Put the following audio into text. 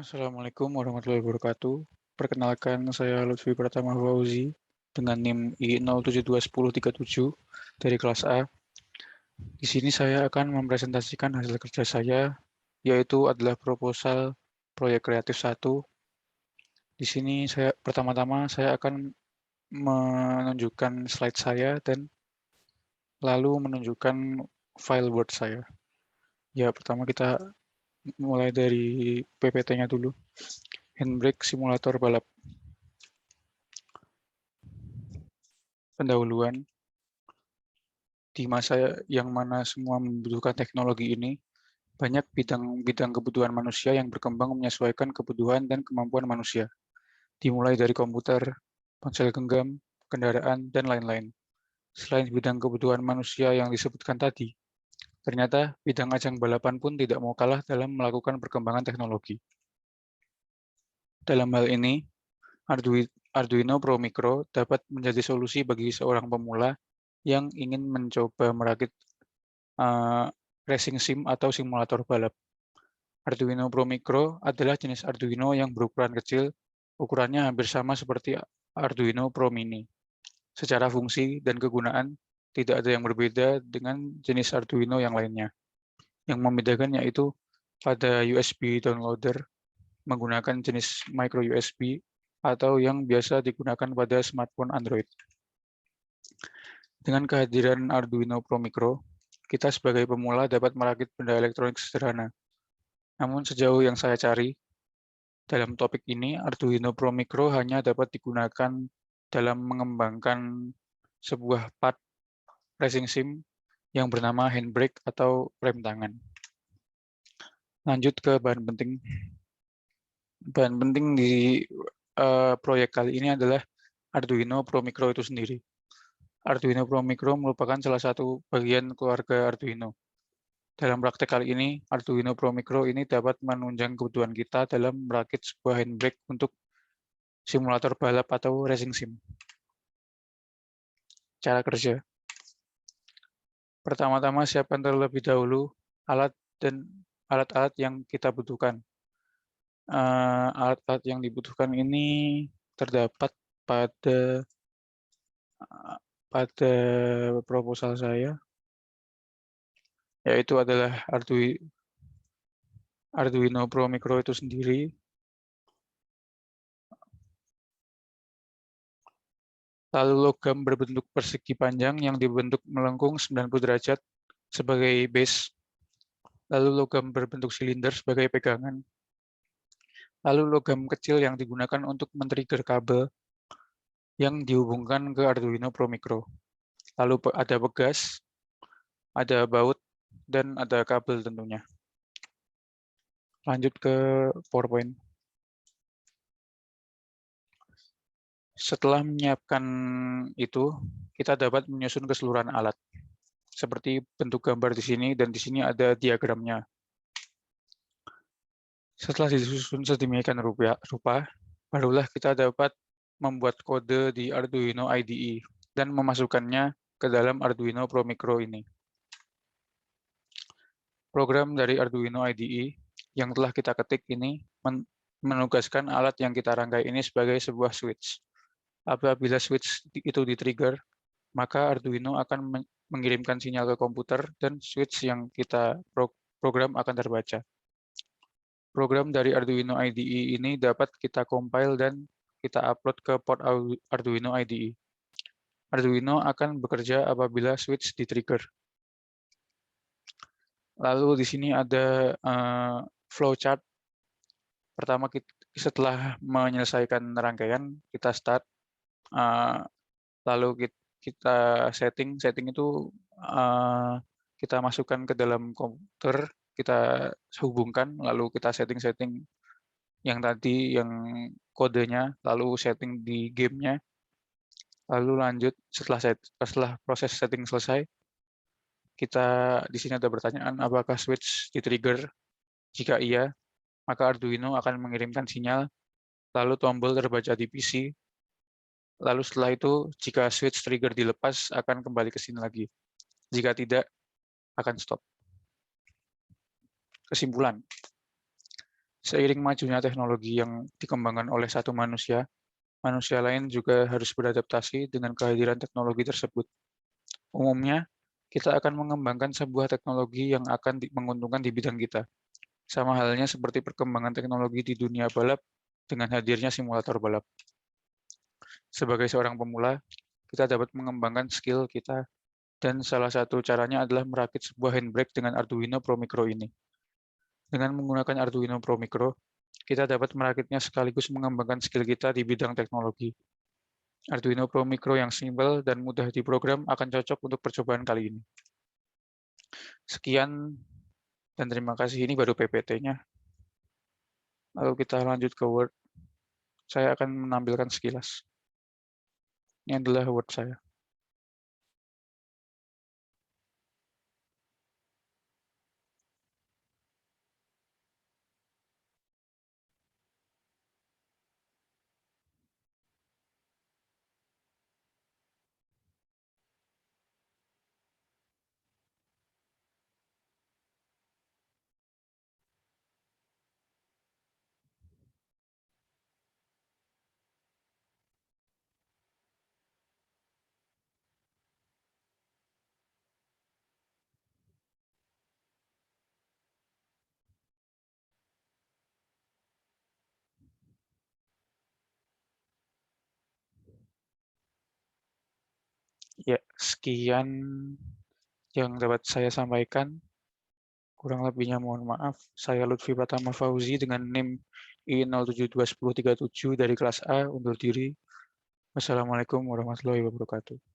Assalamualaikum warahmatullahi wabarakatuh. Perkenalkan, saya Lutfi Pratama Fauzi dengan NIM I07210337 dari kelas A. Di sini saya akan mempresentasikan hasil kerja saya, yaitu adalah proposal proyek kreatif 1. Di sini pertama-tama saya akan menunjukkan slide saya dan lalu menunjukkan file Word saya. Ya, pertama kita mulai dari PPT-nya dulu. Handbrake simulator balap. Pendahuluan. Di masa yang mana semua membutuhkan teknologi ini, banyak bidang-bidang kebutuhan manusia yang berkembang menyesuaikan kebutuhan dan kemampuan manusia, dimulai dari komputer, ponsel genggam, kendaraan, dan lain-lain. Selain bidang kebutuhan manusia yang disebutkan tadi, ternyata bidang ajang balapan pun tidak mau kalah dalam melakukan perkembangan teknologi. Dalam hal ini, Arduino Pro Micro dapat menjadi solusi bagi seorang pemula yang ingin mencoba merakit racing sim atau simulator balap. Arduino Pro Micro adalah jenis Arduino yang berukuran kecil, ukurannya hampir sama seperti Arduino Pro Mini. Secara fungsi dan kegunaan, tidak ada yang berbeda dengan jenis Arduino yang lainnya. Yang membedakan yaitu pada USB downloader menggunakan jenis micro USB atau yang biasa digunakan pada smartphone Android. Dengan kehadiran Arduino Pro Micro, kita sebagai pemula dapat merakit benda elektronik sederhana. Namun sejauh yang saya cari, dalam topik ini Arduino Pro Micro hanya dapat digunakan dalam mengembangkan sebuah part racing sim yang bernama handbrake atau rem tangan. Lanjut ke bahan penting. Bahan penting di proyek kali ini adalah Arduino Pro Micro itu sendiri. Arduino Pro Micro merupakan salah satu bagian keluarga Arduino. Dalam praktek kali ini, Arduino Pro Micro ini dapat menunjang kebutuhan kita dalam merakit sebuah handbrake untuk simulator balap atau racing sim. Cara kerja. Pertama-tama siapkan terlebih dahulu alat-alat yang kita butuhkan. Alat-alat yang dibutuhkan ini terdapat pada proposal saya, yaitu adalah Arduino Pro Micro itu sendiri, lalu logam berbentuk persegi panjang yang dibentuk melengkung 90 derajat sebagai base, lalu logam berbentuk silinder sebagai pegangan, lalu logam kecil yang digunakan untuk men-trigger kabel yang dihubungkan ke Arduino Pro Micro. Lalu ada pegas, ada baut, dan ada kabel tentunya. Lanjut ke PowerPoint. Setelah menyiapkan itu, kita dapat menyusun keseluruhan alat. Seperti bentuk gambar di sini, dan di sini ada diagramnya. Setelah disusun sedemikian rupa, barulah kita dapat membuat kode di Arduino IDE dan memasukkannya ke dalam Arduino Pro Micro ini. Program dari Arduino IDE yang telah kita ketik ini menugaskan alat yang kita rangkai ini sebagai sebuah switch. Apabila switch itu di-trigger, maka Arduino akan mengirimkan sinyal ke komputer dan switch yang kita program akan terbaca. Program dari Arduino IDE ini dapat kita compile dan kita upload ke port Arduino IDE. Arduino akan bekerja apabila switch di-trigger. Lalu di sini ada flowchart. Pertama, setelah menyelesaikan rangkaian, kita start. Lalu kita setting itu kita masukkan ke dalam komputer, kita hubungkan, lalu kita setting yang tadi yang kodenya, lalu setting di gamenya, lalu lanjut setelah proses setting selesai, kita di sini ada pertanyaan apakah switch di-trigger. Jika iya, maka Arduino akan mengirimkan sinyal, lalu tombol terbaca di PC. Lalu setelah itu, jika switch trigger dilepas, akan kembali ke sini lagi. Jika tidak, akan stop. Kesimpulan. Seiring majunya teknologi yang dikembangkan oleh satu manusia, manusia lain juga harus beradaptasi dengan kehadiran teknologi tersebut. Umumnya, kita akan mengembangkan sebuah teknologi yang akan menguntungkan di bidang kita. Sama halnya seperti perkembangan teknologi di dunia balap dengan hadirnya simulator balap. Sebagai seorang pemula, kita dapat mengembangkan skill kita, dan salah satu caranya adalah merakit sebuah handbrake dengan Arduino Pro Micro ini. Dengan menggunakan Arduino Pro Micro, kita dapat merakitnya sekaligus mengembangkan skill kita di bidang teknologi. Arduino Pro Micro yang simpel dan mudah diprogram akan cocok untuk percobaan kali ini. Sekian dan terima kasih, ini baru PPT-nya. Lalu kita lanjut ke Word. Saya akan menampilkan sekilas. Ini adalah Word saya. Ya, sekian yang dapat saya sampaikan. Kurang lebihnya mohon maaf. Saya Lutfi Pratama Fauzi dengan NIM I07210337 dari kelas A undur diri. Wassalamualaikum warahmatullahi wabarakatuh.